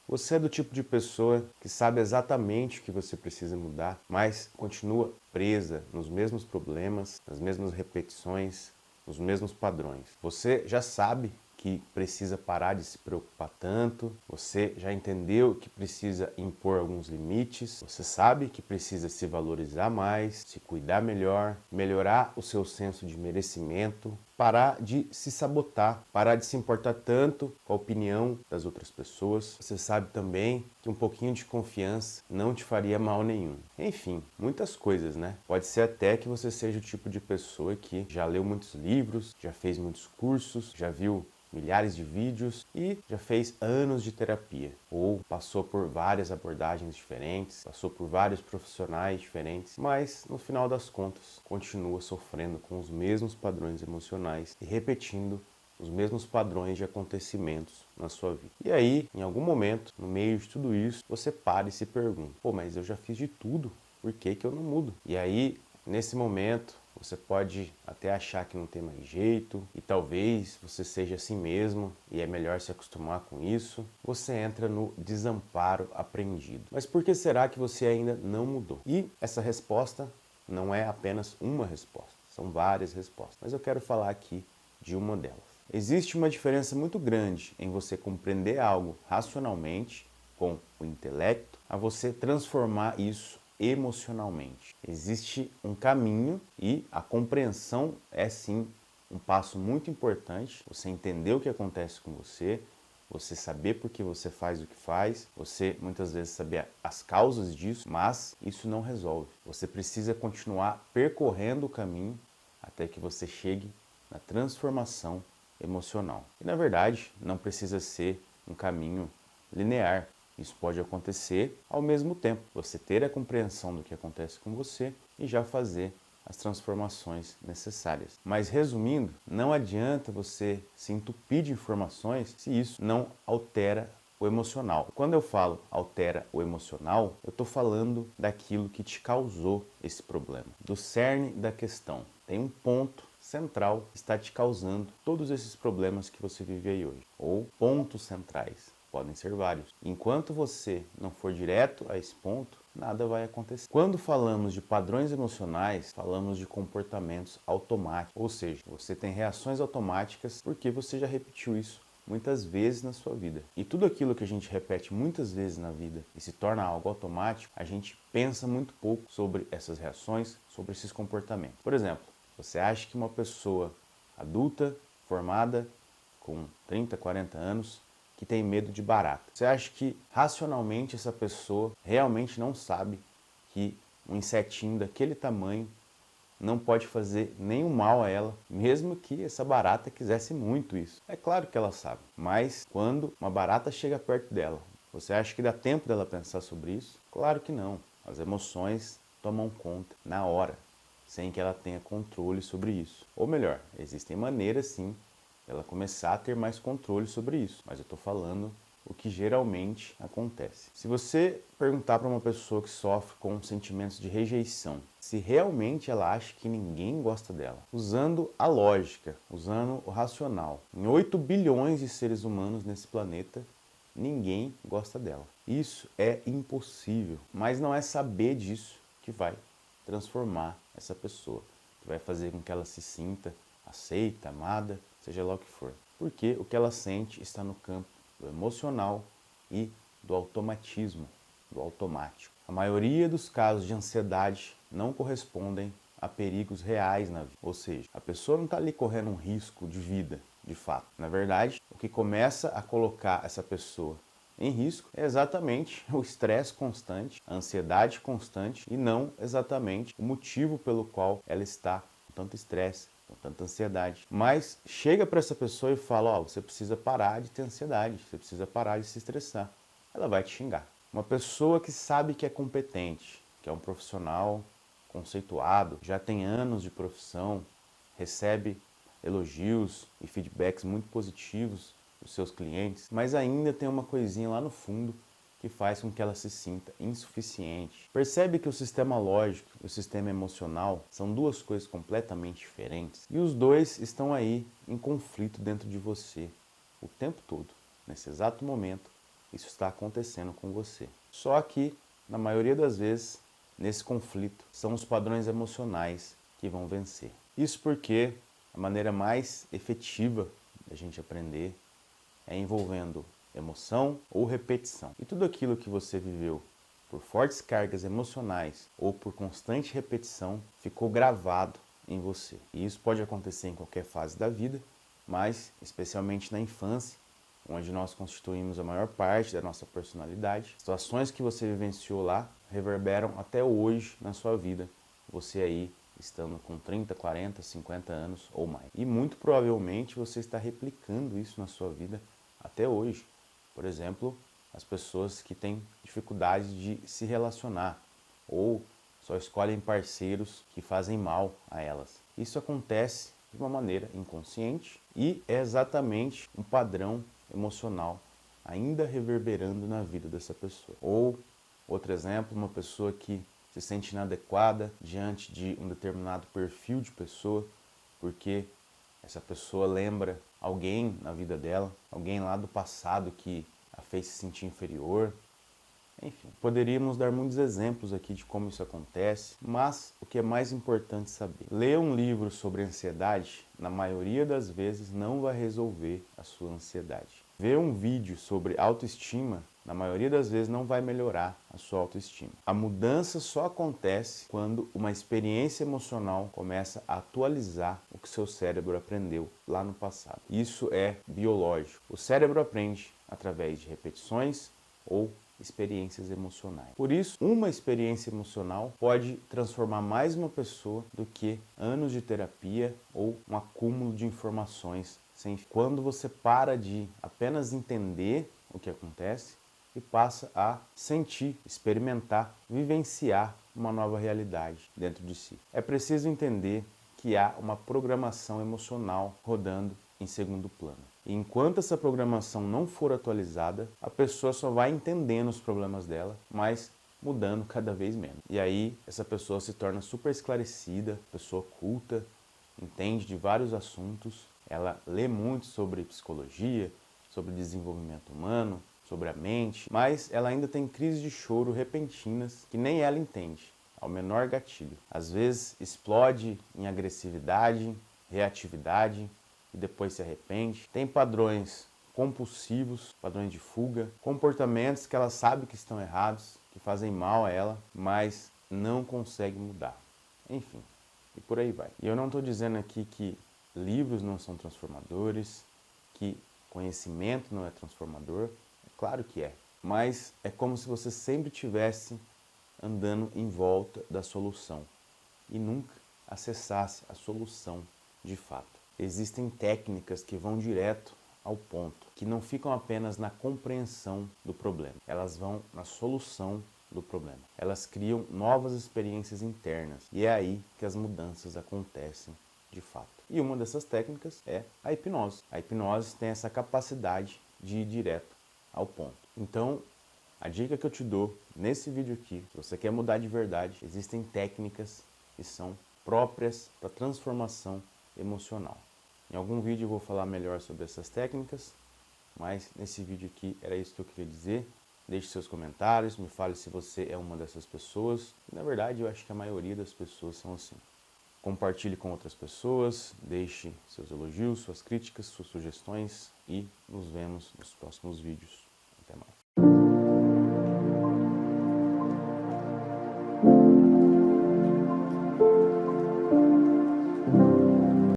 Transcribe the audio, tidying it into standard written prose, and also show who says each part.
Speaker 1: Você é do tipo de pessoa que sabe exatamente o que você precisa mudar, mas continua presa nos mesmos problemas, nas mesmas repetições, nos mesmos padrões. Você já sabe que precisa parar de se preocupar tanto, você já entendeu que precisa impor alguns limites, você sabe que precisa se valorizar mais, se cuidar melhor, melhorar o seu senso de merecimento, parar de se sabotar, parar de se importar tanto com a opinião das outras pessoas. Você sabe também que um pouquinho de confiança não te faria mal nenhum. Enfim, muitas coisas, né? Pode ser até que você seja o tipo de pessoa que já leu muitos livros, já fez muitos cursos, já viu milhares de vídeos e já fez anos de terapia, ou passou por várias abordagens diferentes, passou por vários profissionais diferentes, mas no final das contas continua sofrendo com os mesmos padrões emocionais e repetindo os mesmos padrões de acontecimentos na sua vida. E aí, em algum momento, no meio de tudo isso, você para e se pergunta: pô, mas eu já fiz de tudo, por que que eu não mudo? E aí, nesse momento, você pode até achar que não tem mais jeito e talvez você seja assim mesmo e é melhor se acostumar com isso. Você entra no desamparo aprendido. Mas por que será que você ainda não mudou? E essa resposta não é apenas uma resposta, são várias respostas. Mas eu quero falar aqui de uma delas. Existe uma diferença muito grande em você compreender algo racionalmente, com o intelecto, a você transformar isso emocionalmente. Existe um caminho e a compreensão é sim um passo muito importante. Você entender o que acontece com você, você saber por que você faz o que faz, você muitas vezes saber as causas disso, mas isso não resolve. Você precisa continuar percorrendo o caminho até que você chegue na transformação emocional. E na verdade, não precisa ser um caminho linear. Isso pode acontecer ao mesmo tempo. Você ter a compreensão do que acontece com você e já fazer as transformações necessárias. Mas resumindo, não adianta você se entupir de informações se isso não altera o emocional. Quando eu falo altera o emocional, eu estou falando daquilo que te causou esse problema, do cerne da questão. Tem um ponto central que está te causando todos esses problemas que você vive aí hoje, ou pontos centrais. Podem ser vários. Enquanto você não for direto a esse ponto, nada vai acontecer. Quando falamos de padrões emocionais, falamos de comportamentos automáticos, ou seja, você tem reações automáticas porque você já repetiu isso muitas vezes na sua vida. E tudo aquilo que a gente repete muitas vezes na vida e se torna algo automático, a gente pensa muito pouco sobre essas reações, sobre esses comportamentos. Por exemplo, você acha que uma pessoa adulta, formada, com 30, 40 anos, que tem medo de barata. Você acha que racionalmente essa pessoa realmente não sabe que um insetinho daquele tamanho não pode fazer nenhum mal a ela, mesmo que essa barata quisesse muito isso? É claro que ela sabe, mas quando uma barata chega perto dela, você acha que dá tempo dela pensar sobre isso? Claro que não. As emoções tomam conta na hora, sem que ela tenha controle sobre isso. Ou melhor, existem maneiras sim ela começar a ter mais controle sobre isso. Mas eu estou falando o que geralmente acontece. Se você perguntar para uma pessoa que sofre com sentimentos de rejeição, se realmente ela acha que ninguém gosta dela, usando a lógica, usando o racional, em 8 bilhões de seres humanos nesse planeta, ninguém gosta dela. Isso é impossível, mas não é saber disso que vai transformar essa pessoa, que vai fazer com que ela se sinta aceita, amada, seja lá o que for. Porque o que ela sente está no campo do emocional e do automatismo, do automático. A maioria dos casos de ansiedade não correspondem a perigos reais na vida. Ou seja, a pessoa não está ali correndo um risco de vida, de fato. Na verdade, o que começa a colocar essa pessoa em risco é exatamente o estresse constante, a ansiedade constante e não exatamente o motivo pelo qual ela está com tanto estresse, com tanta ansiedade. Mas chega para essa pessoa e fala: ó, você precisa parar de ter ansiedade, você precisa parar de se estressar. Ela vai te xingar. Uma pessoa que sabe que é competente, que é um profissional conceituado, já tem anos de profissão, recebe elogios e feedbacks muito positivos dos seus clientes, mas ainda tem uma coisinha lá no fundo que faz com que ela se sinta insuficiente. Percebe que o sistema lógico e o sistema emocional são duas coisas completamente diferentes e os dois estão aí em conflito dentro de você o tempo todo, nesse exato momento isso está acontecendo com você. Só que, na maioria das vezes, nesse conflito, são os padrões emocionais que vão vencer. Isso porque a maneira mais efetiva da gente aprender é envolvendo emoção ou repetição. E tudo aquilo que você viveu por fortes cargas emocionais ou por constante repetição ficou gravado em você. E isso pode acontecer em qualquer fase da vida, mas especialmente na infância, onde nós constituímos a maior parte da nossa personalidade. Situações que você vivenciou lá reverberam até hoje na sua vida, você aí estando com 30, 40, 50 anos ou mais. E muito provavelmente você está replicando isso na sua vida até hoje. Por exemplo, as pessoas que têm dificuldade de se relacionar ou só escolhem parceiros que fazem mal a elas. Isso acontece de uma maneira inconsciente e é exatamente um padrão emocional ainda reverberando na vida dessa pessoa. Ou, outro exemplo, uma pessoa que se sente inadequada diante de um determinado perfil de pessoa, porque essa pessoa lembra alguém na vida dela, alguém lá do passado que a fez se sentir inferior. Enfim, poderíamos dar muitos exemplos aqui de como isso acontece, mas o que é mais importante saber: ler um livro sobre ansiedade, na maioria das vezes, não vai resolver a sua ansiedade. Ver um vídeo sobre autoestima, na maioria das vezes, não vai melhorar a sua autoestima. A mudança só acontece quando uma experiência emocional começa a atualizar o que seu cérebro aprendeu lá no passado. Isso é biológico. O cérebro aprende através de repetições ou experiências emocionais. Por isso, uma experiência emocional pode transformar mais uma pessoa do que anos de terapia ou um acúmulo de informações sem fim. Quando você para de apenas entender o que acontece e passa a sentir, experimentar, vivenciar uma nova realidade dentro de si. É preciso entender que há uma programação emocional rodando em segundo plano. E enquanto essa programação não for atualizada, a pessoa só vai entendendo os problemas dela, mas mudando cada vez menos. E aí essa pessoa se torna super esclarecida, pessoa culta, entende de vários assuntos, ela lê muito sobre psicologia, sobre desenvolvimento humano, sobre a mente, mas ela ainda tem crises de choro repentinas que nem ela entende, ao menor gatilho. Às vezes explode em agressividade, reatividade, e depois se arrepende. Tem padrões compulsivos, padrões de fuga, comportamentos que ela sabe que estão errados, que fazem mal a ela, mas não consegue mudar. Enfim, e por aí vai. E eu não estou dizendo aqui que livros não são transformadores, que conhecimento não é transformador. É claro que é. Mas é como se você sempre estivesse andando em volta da solução e nunca acessasse a solução de fato. Existem técnicas que vão direto ao ponto, que não ficam apenas na compreensão do problema, elas vão na solução do problema. Elas criam novas experiências internas e é aí que as mudanças acontecem de fato. E uma dessas técnicas é a hipnose. A hipnose tem essa capacidade de ir direto ao ponto. Então, a dica que eu te dou nesse vídeo aqui, se você quer mudar de verdade, existem técnicas que são próprias para transformação emocional. Em algum vídeo eu vou falar melhor sobre essas técnicas, mas nesse vídeo aqui era isso que eu queria dizer. Deixe seus comentários, me fale se você é uma dessas pessoas. E, na verdade, eu acho que a maioria das pessoas são assim. Compartilhe com outras pessoas, deixe seus elogios, suas críticas, suas sugestões e nos vemos nos próximos vídeos.